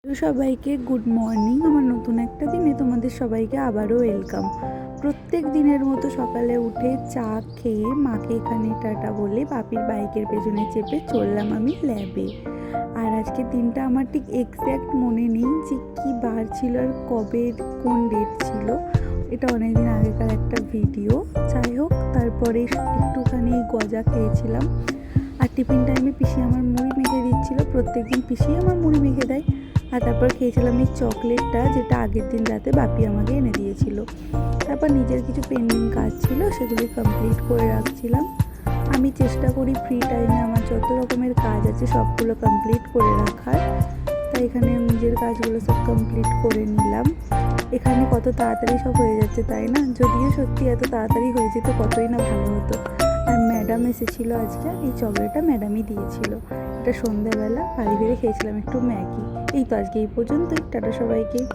তো সবাইকে good morning. আমার নতুন একটা দিনে তোমাদের সবাইকে আবারও ওয়েলকাম। প্রত্যেক দিনের মতো সকালে উঠে চা খেয়ে মাকে এখানে টাটা বলে বাপির বাইকের পেছনে চেপে চললাম আমি ল্যাবে। আর আজকে দিনটা আমার ঠিক এক্স্যাক্ট মনে নেই যে কী বার ছিল আর কবে কোন ডেট ছিল। এটা অনেকদিন আগেকার একটা ভিডিও। যাই হোক, তারপরে একটুখানি গজা খেয়েছিলাম। আর টিফিন টাইমে পিসি আমার মুড়ি মেখে দিচ্ছিলো। প্রত্যেকদিন পিসি আমার মুড়ি মেখে দেয়। আর তারপর খেয়েছিলাম এই চকলেটটা, যেটা আগের দিন রাতে বাপি আমাকে এনে দিয়েছিল। তারপর নিজের কিছু পেন্ডিং কাজ ছিল, সেগুলি কমপ্লিট করে রাখছিলাম। আমি চেষ্টা করি ফ্রি টাইমে আমার যত রকমের কাজ আছে সবগুলো কমপ্লিট করে রাখার। তাই এখানে নিজের কাজগুলো সব কমপ্লিট করে নিলাম। এখানে কত তাড়াতাড়ি সব হয়ে যাচ্ছে, তাই না? যদিও সত্যি এত তাড়াতাড়ি হয়ে যেত কতই না ভালো হতো। আর ম্যাডাম এসেছিলো আজকে, এই চকলেটটা ম্যাডামই দিয়েছিল। এটা সন্ধ্যাবেলা বাড়ি ফিরে খেয়েছিলাম একটু ম্যাগি। এই তো আজকে এই পর্যন্তই। টাটা সবাইকে।